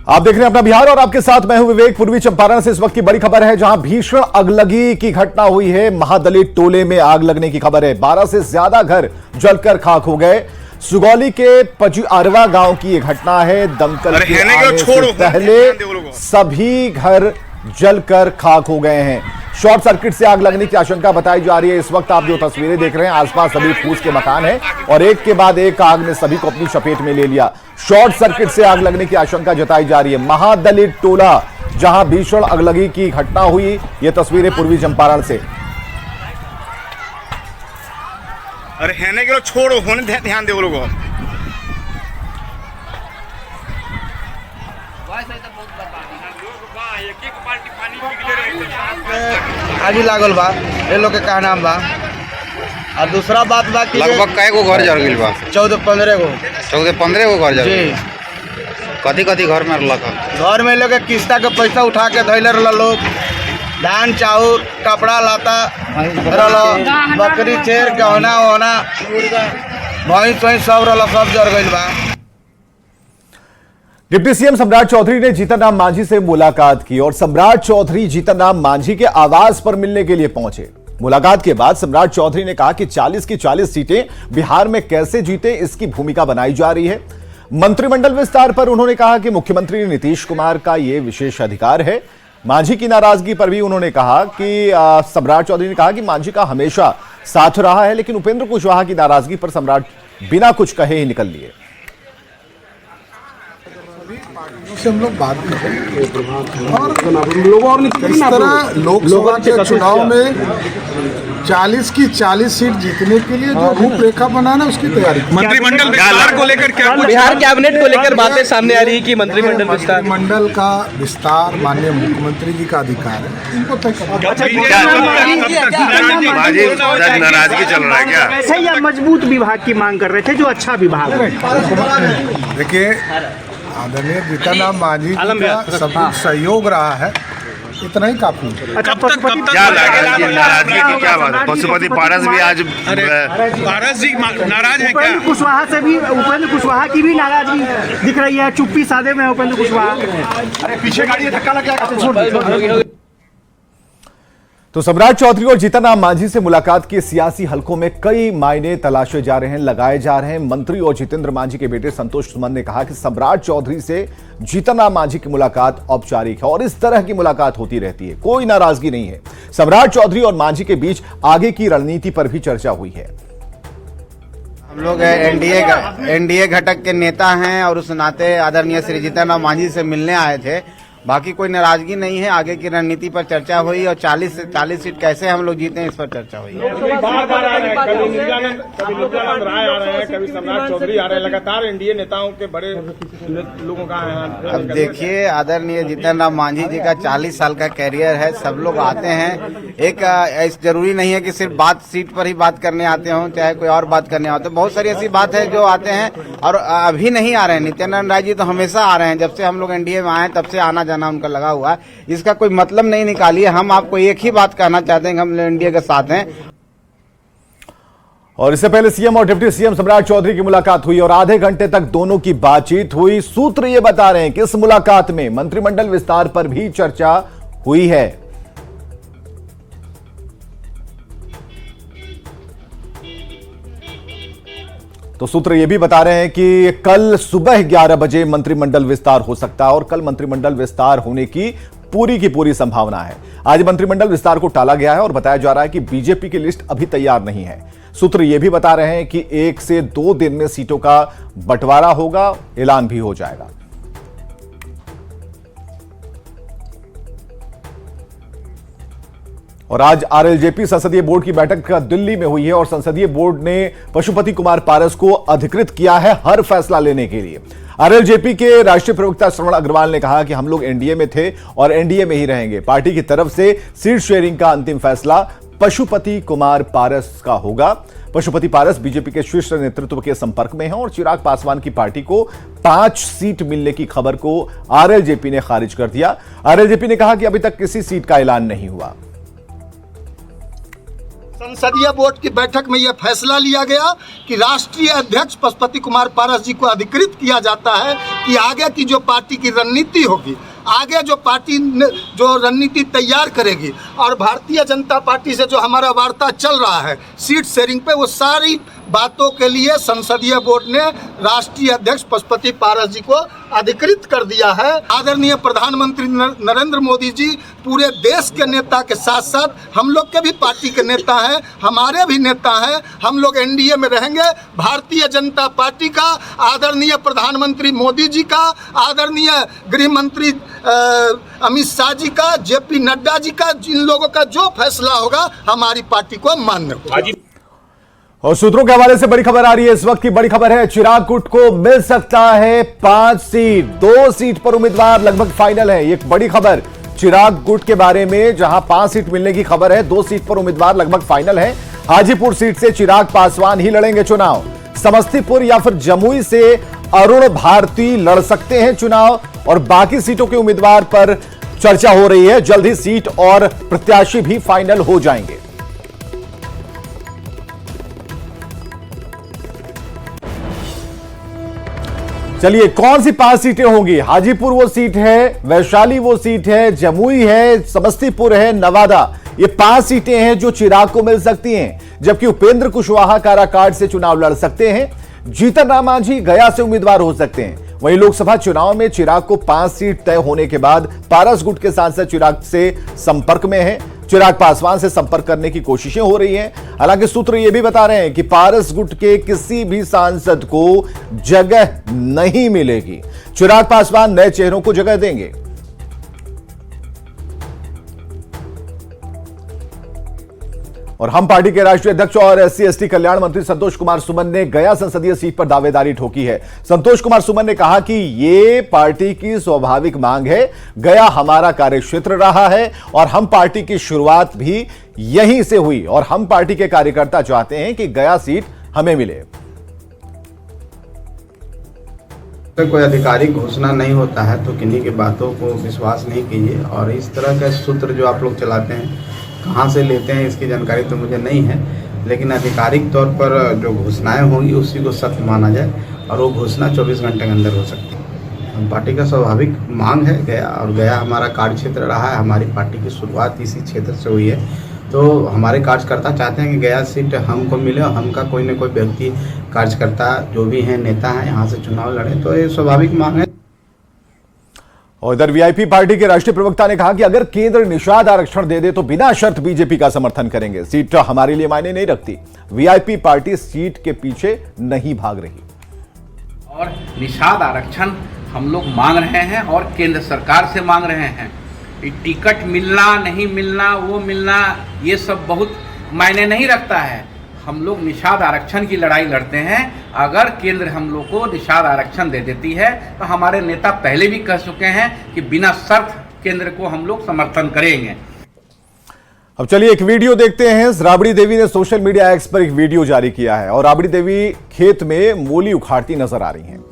आप देख रहे हैं अपना बिहार और आपके साथ मैं हूं विवेक। पूर्वी चंपारण से इस वक्त की बड़ी खबर है, जहां भीषण अगलगी की घटना हुई है। महादलित टोले में आग लगने की खबर है। 12 से ज्यादा घर जलकर खाक हो गए। सुगौली के पजुआरवा गांव की यह घटना है। दमकल के आने से पहले सभी घर जलकर खाक हो गए हैं। शॉर्ट सर्किट से आग लगने की आशंका बताई जा रही है। इस वक्त आप जो तस्वीरें देख रहे हैं, आसपास सभी फूस के मकान हैं और एक के बाद एक आग ने सभी को अपनी चपेट में ले लिया। शॉर्ट सर्किट से आग लगने की आशंका जताई जा रही है। महादलित टोला जहां भीषण अगलगी की घटना हुई, यह तस्वीरें पूर्वी चंपारण से। अरे हैने के लोग छोड़ो, होने ध्यान दे वो लोग। आगी लागल बा, ये लोग के का नाम बा। और दूसरा बात बा कि लगभग कई गो घर जल गइल बा? 14-15 गो। 14-15 गो घर जल जी। गइल। कथी घर में रहलक? घर में लोग किस्ता के पैसा उठा के धैले रहल लोग। धान चाउर कपड़ा लाता रहल, बकरी छेर गहना वहना भैंस वैंस सब रहल, सब जल गइल बा। डिप्टी सीएम सम्राट चौधरी ने जीतन राम मांझी से मुलाकात की और सम्राट चौधरी जीतन राम मांझी के आवास पर मिलने के लिए पहुंचे। मुलाकात के बाद सम्राट चौधरी ने कहा कि 40 की 40 सीटें बिहार में कैसे जीते, इसकी भूमिका बनाई जा रही है। मंत्रिमंडल विस्तार पर उन्होंने कहा कि मुख्यमंत्री नीतीश कुमार का यह विशेष अधिकार है। मांझी की नाराजगी पर भी उन्होंने कहा कि सम्राट चौधरी ने कहा कि मांझी का हमेशा साथ रहा है, लेकिन उपेंद्र कुशवाहा की नाराजगी पर सम्राट बिना कुछ कहे ही निकल लिए। से हम लोग बात कर रहे हैं और इस तरह लोकसभा के चुनाव में 40 की 40 सीट जीतने के लिए जो रूपरेखा बनाना उसकी तैयारी। मंत्रिमंडल विस्तार को लेकर क्या बिहार कैबिनेट को लेकर बातें सामने आ रही है कि मंत्रिमंडल का विस्तार माननीय मुख्यमंत्री जी का अधिकार है, उनको तय नाराजगी चल रहा है क्या? ऐसे ही मजबूत विभाग की मांग कर रहे थे, जो अच्छा विभाग है। देखिए, आदरणीय जीतन राम मांझी का सब कुछ सहयोग रहा है, इतना ही काफी है। अच्छा, क्या लगा नाराजगी की क्या बात है? पशुपति पारस भी आज पारस जी नाराज है क्या? उपेंद्र कुशवाहा से भी, उपेंद्र कुशवाहा की भी नाराजगी दिख रही है। चुप्पी साधे में उपेंद्र कुशवाहा। अरे पीछे गाड़ी धक्का लग गया। तो सम्राट चौधरी और जीतन राम मांझी से मुलाकात के सियासी हलकों में कई मायने तलाशे जा रहे हैं, लगाए जा रहे हैं। मंत्री और जितेंद्र मांझी के बेटे संतोष सुमन ने कहा कि सम्राट चौधरी से जीतन राम मांझी की मुलाकात औपचारिक है और इस तरह की मुलाकात होती रहती है, कोई नाराजगी नहीं है। सम्राट चौधरी और मांझी के बीच आगे की रणनीति पर भी चर्चा हुई है। हम लोग एनडीए घटक के नेता हैं और उस नाते आदरणीय श्री जीतन राम मांझी से मिलने आए थे। बाकी कोई नाराजगी नहीं है। आगे की रणनीति पर चर्चा हुई और 40 से 40 सीट कैसे हम लोग जीते इस पर चर्चा हुई। बार-बार आ रहे हैं, कभी नित्यानंद राय आ रहे हैं, कभी सम्राट चौधरी आ रहे हैं, लगातार एनडीए नेताओं के बड़े लोगों का है। अब देखिए, आदरणीय जीतन राम मांझी जी का 40 साल का कैरियर है। सब लोग आते हैं, एक जरूरी नहीं है कि सिर्फ बात सीट पर ही बात करने आते हों, चाहे कोई और बात करने आते हो। बहुत सारी ऐसी बात है जो आते हैं और अभी नहीं आ रहे हैं। नित्यानंद राय जी तो हमेशा आ रहे हैं, जब से हम लोग एनडीए में आए तब से आना जाना उनका लगा हुआ है। इसका कोई मतलब नहीं निकालिए। हम आपको एक ही बात कहना चाहते हैं कि हम एनडीए के साथ हैं। और इससे पहले सीएम और डिप्टी सीएम सम्राट चौधरी की मुलाकात हुई और आधे घंटे तक दोनों की बातचीत हुई। सूत्र ये बता रहे हैं कि इस मुलाकात में मंत्रिमंडल विस्तार पर भी चर्चा हुई है। तो सूत्र यह भी बता रहे हैं कि कल सुबह 11 बजे मंत्रिमंडल विस्तार हो सकता है और कल मंत्रिमंडल विस्तार होने की पूरी संभावना है। आज मंत्रिमंडल विस्तार को टाला गया है और बताया जा रहा है कि बीजेपी की लिस्ट अभी तैयार नहीं है। सूत्र यह भी बता रहे हैं कि 1 से 2 दिन में सीटों का बंटवारा होगा, ऐलान भी हो जाएगा। और आज आरएलजेपी संसदीय बोर्ड की बैठक दिल्ली में हुई है और संसदीय बोर्ड ने पशुपति कुमार पारस को अधिकृत किया है हर फैसला लेने के लिए। आरएलजेपी के राष्ट्रीय प्रवक्ता श्रवण अग्रवाल ने कहा कि हम लोग एनडीए में थे और एनडीए में ही रहेंगे। पार्टी की तरफ से सीट शेयरिंग का अंतिम फैसला पशुपति कुमार पारस का होगा। पशुपति पारस बीजेपी के शीर्ष नेतृत्व के संपर्क में हैं और चिराग पासवान की पार्टी को 5 सीट मिलने की खबर को आरएलजेपी ने खारिज कर दिया। आरएलजेपी ने कहा कि अभी तक किसी सीट का ऐलान नहीं हुआ। संसदीय बोर्ड की बैठक में यह फैसला लिया गया कि राष्ट्रीय अध्यक्ष पशुपति कुमार पारस जी को अधिकृत किया जाता है कि आगे की जो पार्टी की रणनीति होगी, आगे जो पार्टी जो रणनीति तैयार करेगी और भारतीय जनता पार्टी से जो हमारा वार्ता चल रहा है सीट शेयरिंग पे, वो सारी बातों के लिए संसदीय बोर्ड ने राष्ट्रीय अध्यक्ष पशुपति पारस जी को अधिकृत कर दिया है। आदरणीय प्रधानमंत्री नरेंद्र मोदी जी पूरे देश के नेता के साथ साथ हम लोग के भी पार्टी के नेता हैं, हमारे भी नेता हैं। हम लोग एनडीए में रहेंगे। भारतीय जनता पार्टी का, आदरणीय प्रधानमंत्री मोदी जी का, आदरणीय गृह मंत्री अमित शाह जी का, जेपी नड्डा जी का, जिन लोगों का जो फैसला होगा हमारी पार्टी को मान्य होगा। और सूत्रों के हवाले से बड़ी खबर आ रही है। इस वक्त की बड़ी खबर है, चिराग गुट को मिल सकता है 5 सीट, 2 सीट पर उम्मीदवार लगभग फाइनल है। एक बड़ी खबर चिराग गुट के बारे में, जहां 5 सीट मिलने की खबर है, 2 सीट पर उम्मीदवार लगभग फाइनल है। हाजीपुर सीट से चिराग पासवान ही लड़ेंगे चुनाव। समस्तीपुर या फिर जमुई से अरुण भारती लड़ सकते हैं चुनाव और बाकी सीटों के उम्मीदवार पर चर्चा हो रही है। जल्द ही सीट और प्रत्याशी भी फाइनल हो जाएंगे। चलिए, कौन सी 5 सीटें होंगी? हाजीपुर वो सीट है, वैशाली वो सीट है, जमुई है, समस्तीपुर है, नवादा, ये 5 सीटें हैं जो चिराग को मिल सकती हैं। जबकि उपेंद्र कुशवाहा काराकाट से चुनाव लड़ सकते हैं। जीतन राम मांझी गया से उम्मीदवार हो सकते हैं। वहीं लोकसभा चुनाव में चिराग को 5 सीट तय होने के बाद पारस गुट के सांसद चिराग से संपर्क में है। चिराग पासवान से संपर्क करने की कोशिशें हो रही हैं। हालांकि सूत्र यह भी बता रहे हैं कि पारस गुट के किसी भी सांसद को जगह नहीं मिलेगी। चिराग पासवान नए चेहरों को जगह देंगे। और हम पार्टी के राष्ट्रीय अध्यक्ष और SC/ST कल्याण मंत्री संतोष कुमार सुमन ने गया संसदीय सीट पर दावेदारी ठोकी है। संतोष कुमार सुमन ने कहा कि ये पार्टी की स्वाभाविक मांग है। गया हमारा कार्यक्षेत्र रहा है और हम पार्टी की शुरुआत भी यहीं से हुई और हम पार्टी के कार्यकर्ता चाहते हैं कि गया सीट हमें मिले। कोई आधिकारिक घोषणा नहीं होता है तो किन्हीं की बातों को विश्वास नहीं कीजिए। और इस तरह का सूत्र जो आप लोग चलाते हैं, कहाँ से लेते हैं इसकी जानकारी तो मुझे नहीं है, लेकिन आधिकारिक तौर पर जो घोषणाएं होंगी उसी को सत्य माना जाए और वो घोषणा 24 घंटे के अंदर हो सकती है। हम पार्टी का स्वाभाविक मांग है गया, और गया हमारा कार्यक्षेत्र रहा है। हमारी पार्टी की शुरुआत इसी क्षेत्र से हुई है, तो हमारे कार्यकर्ता चाहते हैं कि गया सीट हमको मिले और हमका कोई न कोई व्यक्ति कार्यकर्ता जो भी हैं, नेता हैं, यहाँ से चुनाव लड़े, तो ये स्वाभाविक मांग है। और इधर वीआईपी पार्टी के राष्ट्रीय प्रवक्ता ने कहा कि अगर केंद्र निषाद आरक्षण दे दे तो बिना शर्त बीजेपी का समर्थन करेंगे। सीट हमारे लिए मायने नहीं रखती। वीआईपी पार्टी सीट के पीछे नहीं भाग रही। और निषाद आरक्षण हम लोग मांग रहे हैं और केंद्र सरकार से मांग रहे हैं। टिकट मिलना नहीं मिलना, वो मिलना, ये सब बहुत मायने नहीं रखता है। हम लोग निषाद आरक्षण की लड़ाई लड़ते हैं। अगर केंद्र हम लोग को निषाद आरक्षण दे देती है तो हमारे नेता पहले भी कह चुके हैं कि बिना शर्त केंद्र को हम लोग समर्थन करेंगे। अब चलिए एक वीडियो देखते हैं। राबड़ी देवी ने सोशल मीडिया एक्स पर एक वीडियो जारी किया है और राबड़ी देवी खेत में मूली उखाड़ती नजर आ रही हैं।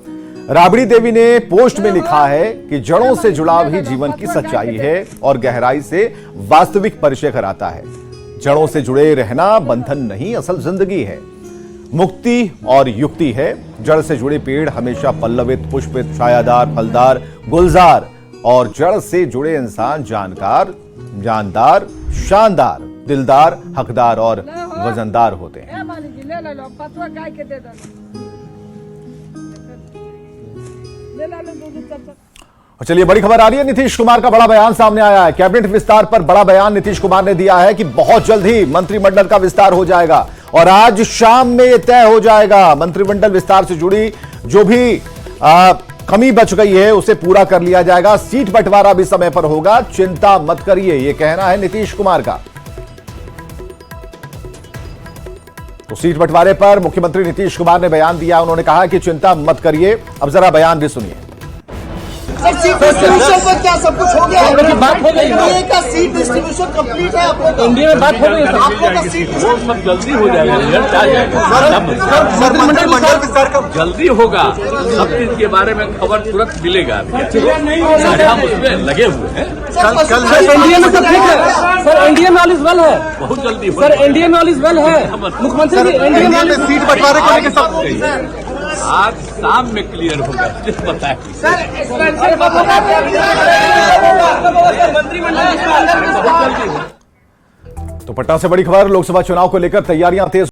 राबड़ी देवी ने पोस्ट में लिखा है कि जड़ों से जुड़ाव ही जीवन की सच्चाई है और गहराई से वास्तविक परिचय कराता है। जड़ों से जुड़े रहना बंधन नहीं, असल जिंदगी है, मुक्ति और युक्ति है। जड़ से जुड़े पेड़ हमेशा पल्लवित, पुष्पित, छायादार, फलदार, गुलजार और जड़ से जुड़े इंसान जानकार, जानदार, शानदार, दिलदार, हकदार और वजनदार होते हैं। और चलिए बड़ी खबर आ रही है। नीतीश कुमार का बड़ा बयान सामने आया है। कैबिनेट विस्तार पर बड़ा बयान नीतीश कुमार ने दिया है कि बहुत जल्द ही मंत्रिमंडल का विस्तार हो जाएगा और आज शाम में यह तय हो जाएगा। मंत्रिमंडल विस्तार से जुड़ी जो भी कमी बच गई है उसे पूरा कर लिया जाएगा। सीट बंटवारा भी समय पर होगा, चिंता मत करिए, यह कहना है नीतीश कुमार का। तो सीट बंटवारे पर मुख्यमंत्री नीतीश कुमार ने बयान दिया। उन्होंने कहा कि चिंता मत करिए। अब जरा बयान भी सुनिए। सर सीट डिस्ट्रीब्यूशन पर क्या सब कुछ हो गया है? बात हो गई है। एनडीए का सीट डिस्ट्रीब्यूशन कंप्लीट है आप लोग का? एनडीए में बात हो गई है सर। आप लोग का सीट सब जल्दी हो जाएगा मंत्रिमंडल विस्तार कब जल्दी होगा। सब चीज के बारे में खबर तुरंत मिलेगा। हम उसमें लगे हुए हैं। सर एनडीए में सब ठीक है सर। एनडीए में ऑल इज वेल है बहुत जल्दी सर। एनडीए में ऑल इज वेल है मुख्यमंत्री जी। एनडीए में सीट बंटवारे को लेकर सब आज शाम में क्लियर होगा। बताए तो पटना से बड़ी खबर, लोकसभा चुनाव को लेकर तैयारियां तेज